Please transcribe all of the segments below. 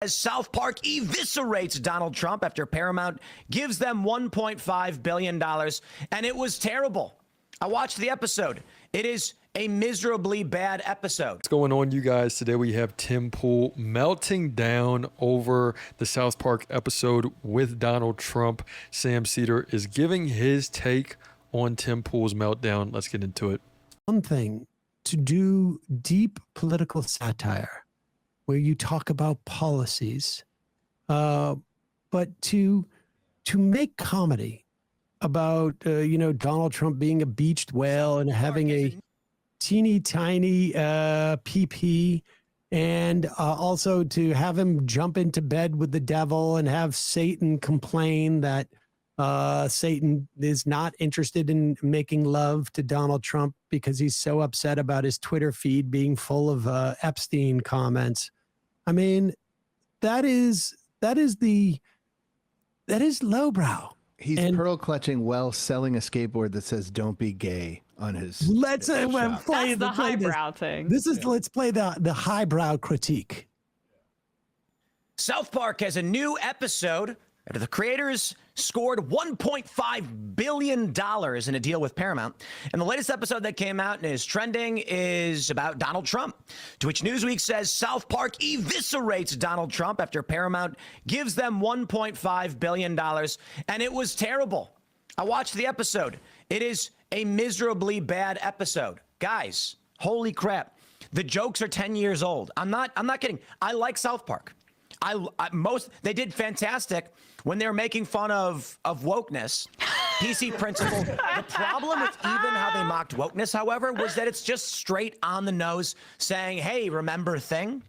As South Park eviscerates Donald Trump after Paramount gives them $1.5 billion, and it was terrible. I watched the episode. It is a miserably bad episode. What's going on, you guys? Today we have Tim Pool melting down over the South Park episode with Donald Trump. Sam Seder is giving his take on Tim Pool's meltdown. Let's get into it. One thing to do deep political satire where you talk about policies, but to make comedy about Donald Trump being a beached whale and having a teeny tiny PP, and also to have him jump into bed with the devil and have Satan complain that Satan is not interested in making love to Donald Trump because he's so upset about his Twitter feed being full of Epstein comments. I mean, that is lowbrow. He's pearl clutching while selling a skateboard that says "Don't be gay" on his. Let's play the highbrow thing. Let's play the highbrow critique. South Park has a new episode after the creators scored $1.5 billion in a deal with Paramount. And the latest episode that came out and is trending is about Donald Trump, to which Newsweek says South Park eviscerates Donald Trump after Paramount gives them $1.5 billion. And it was terrible. I watched the episode. It is a miserably bad episode. Guys, holy crap. The jokes are 10 years old. I'm not kidding. I like South Park. They did fantastic when they were making fun of wokeness, PC principle. The problem with even how they mocked wokeness, however, was that it's just straight on the nose saying, hey, remember thing?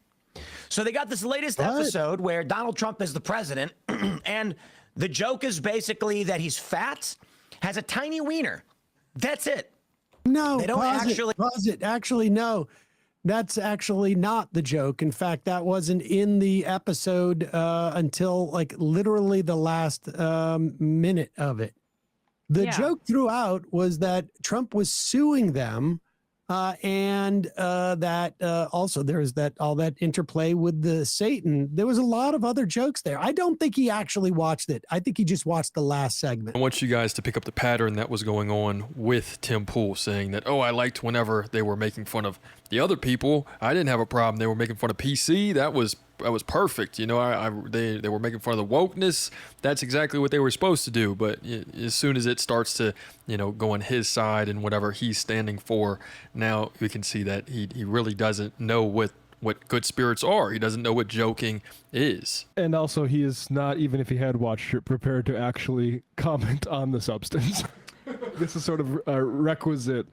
So they got this latest episode where Donald Trump is the president, and the joke is basically that he's fat, has a tiny wiener. That's it. No, they don't pause it. Actually, no. That's actually not the joke. In fact, that wasn't in the episode until like literally the last minute of it. The joke throughout was that Trump was suing them, and that also there's all that interplay with the Satan. There was a lot of other jokes there. I don't think he actually watched it. I think he just watched the last segment. I want you guys to pick up the pattern that was going on with Tim Pool saying that, oh, I liked whenever they were making fun of the other people. I didn't have a problem. They were making fun of PC. That was perfect. You know, they were making fun of the wokeness. That's exactly what they were supposed to do. But as soon as it starts to, go on his side and whatever he's standing for, now we can see that he really doesn't know what good spirits are. He doesn't know what joking is. And also he is not, even if he had watched it, prepared to actually comment on the substance. This is sort of a requisite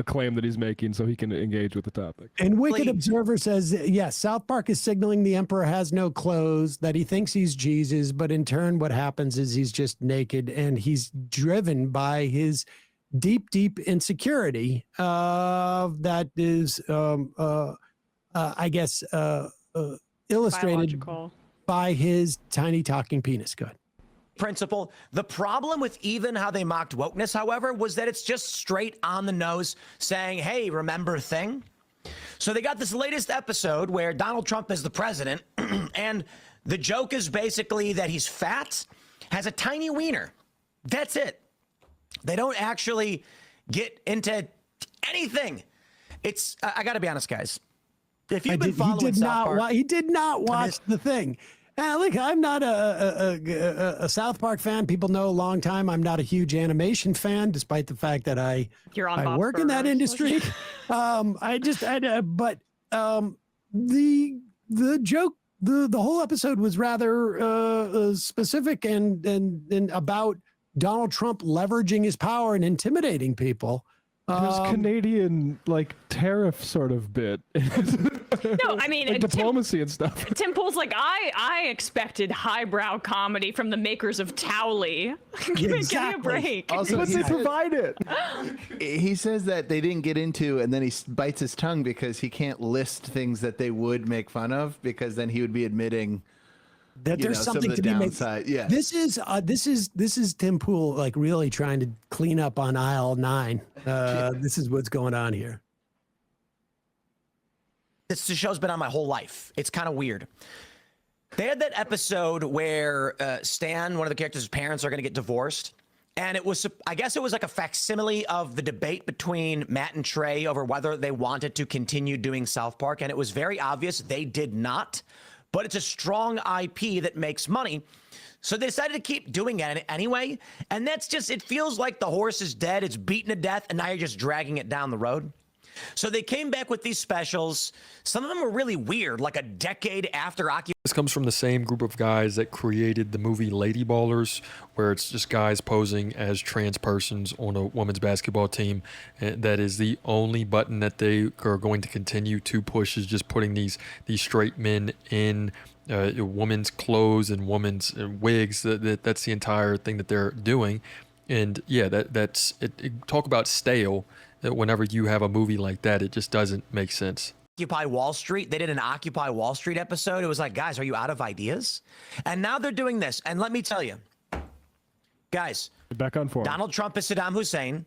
claim that he's making so he can engage with the topic. And Wicked Observer says, yes, South Park is signaling the emperor has no clothes, that he thinks he's Jesus, but in turn what happens is he's just naked, and he's driven by his deep, deep insecurity that is, I guess, illustrated Biological. By his tiny talking penis. Good. Principle. The problem with even how they mocked wokeness, however, was that it's just straight on the nose saying, hey, remember thing? So they got this latest episode where Donald Trump is the president, and the joke is basically that he's fat, has a tiny wiener. That's it. They don't actually get into anything. It's, I got to be honest, guys. If you've been following South Park, he did not watch the thing. Look, I'm not a South Park fan. People know a long time I'm not a huge animation fan, despite the fact that I work in that industry. The joke, the whole episode was rather specific and about Donald Trump leveraging his power and intimidating people. His Canadian tariff sort of bit. No, I mean diplomacy and stuff. Tim Pool's like, I expected highbrow comedy from the makers of Towley. Give me a break. Also, But they provide it. He says that they didn't get into, and then he bites his tongue because he can't list things that they would make fun of, because then he would be admitting that there's something to be made. Yeah. This is Tim Pool really trying to clean up on aisle 9. This is what's going on here. This show's been on my whole life. It's kind of weird. They had that episode where Stan, one of the characters' parents, are going to get divorced. And it was, I guess it was like a facsimile of the debate between Matt and Trey over whether they wanted to continue doing South Park. And it was very obvious they did not. But it's a strong IP that makes money. So they decided to keep doing it anyway. And that's just, it feels like the horse is dead. It's beaten to death. And now you're just dragging it down the road. So they came back with these specials. Some of them were really weird, like a decade after Occupy. This comes from the same group of guys that created the movie Lady Ballers, where it's just guys posing as trans persons on a women's basketball team. And that is the only button that they are going to continue to push, is just putting these straight men in women's clothes and women's wigs. That's the entire thing that they're doing. And yeah, that's it. Talk about stale. That whenever you have a movie like that, it just doesn't make sense. Occupy Wall Street. They did an Occupy Wall Street episode. It was like, guys, are you out of ideas? And now they're doing this. And let me tell you, guys, Back on form. Donald Trump is Saddam Hussein.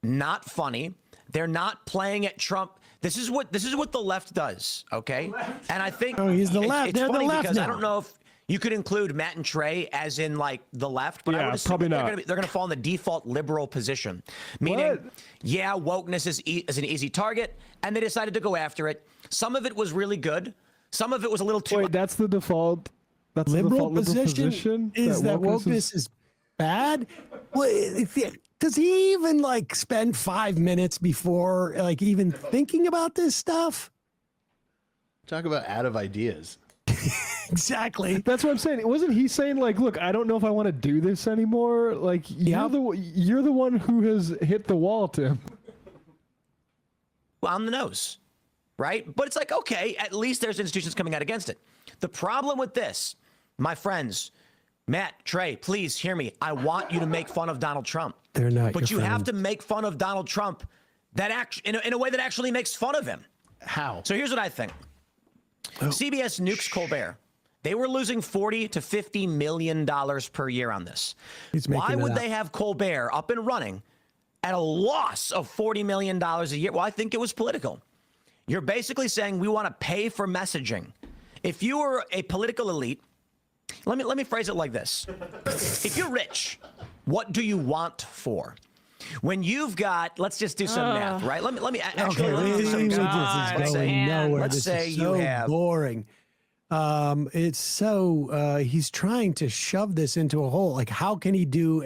Not funny. They're not playing at Trump. This is what the left does, okay? And I think he's the left. It's They're funny the left because now. I don't know if you could include Matt and Trey as in like the left, but I Yeah, would assume probably that not. they're gonna fall in the default liberal position, meaning, What? yeah, wokeness is an easy target, and they decided to go after it. Some of it was really good. Some of it was a little too. Wait, that's the default. That's the Liberal default liberal position is that wokeness is bad. Well, does he even like spend 5 minutes before like even thinking about this stuff? Talk about out of ideas. Exactly. That's what I'm saying. Wasn't he saying like, look, I don't know if I want to do this anymore? Like you're the one who has hit the wall, Tim. On the nose, right? But it's like, okay, at least there's institutions coming out against it. The problem with this, my friends, Matt, Trey, please hear me. I want you to make fun of Donald Trump. They're not. But you your have friends. to make fun of Donald Trump in a way that actually makes fun of him. How? So here's what I think. CBS nukes Colbert. They were losing $40 to $50 million per year on this. Why would they have Colbert up and running at a loss of $40 million a year? Well, I think it was political. You're basically saying we want to pay for messaging. If you were a political elite, let me phrase it like this. If you're rich, what do you want for? When you've got, let's just do some math, right? Let me actually let me do some math. This is going nowhere. Let's This say is you so have boring. It's so he's trying to shove this into a hole. Like, how can he do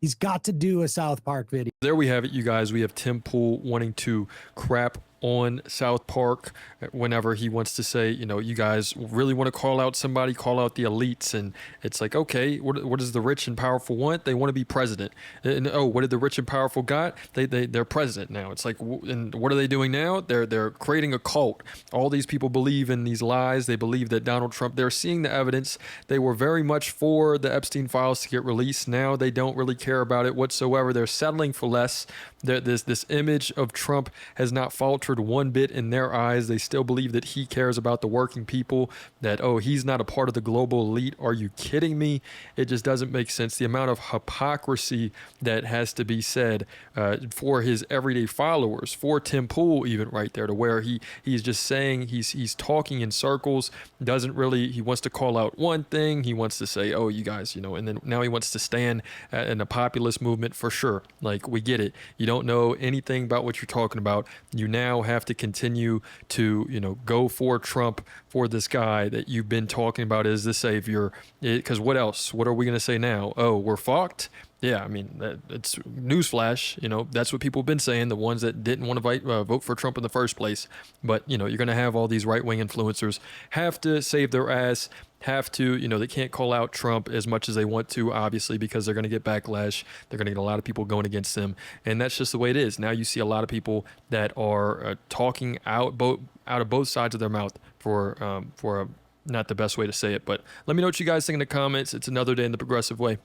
he's got to do a South Park video. There we have it, you guys. We have Tim Pool wanting to crap on South Park whenever he wants to say, you know, you guys really want to call out somebody, call out the elites. And it's like, okay, what does the rich and powerful want? They want to be president. And oh, what did the rich and powerful got? They're president now. It's like, and what are they doing now? They're creating a cult. All these people believe in these lies. They believe that Donald Trump, they're seeing the evidence. They were very much for the Epstein files to get released. Now they don't really care about it whatsoever. They're settling for less. This image of Trump has not faltered one bit in their eyes. They still believe that he cares about the working people, that, oh, he's not a part of the global elite. Are you kidding me? It just doesn't make sense. The amount of hypocrisy that has to be said for his everyday followers, for Tim Pool even right there, to where he's just saying, he's talking in circles, doesn't really, he wants to call out one thing, he wants to say, oh, you guys, you know, and then now he wants to stand in a populist movement for sure. Like, we get it. You don't know anything about what you're talking about. You now have to continue to, you know, go for Trump, for this guy that you've been talking about as the savior. Because what else? What are we going to say now? Oh, we're fucked? Yeah, I mean, it's newsflash. You know, that's what people have been saying, the ones that didn't want to vote for Trump in the first place. But, you know, you're going to have all these right-wing influencers have to save their ass, have to, you know, they can't call out Trump as much as they want to, obviously, because they're going to get backlash. They're going to get a lot of people going against them. And that's just the way it is. Now you see a lot of people that are talking out of both sides of their mouth for not the best way to say it. But let me know what you guys think in the comments. It's another day in the progressive way.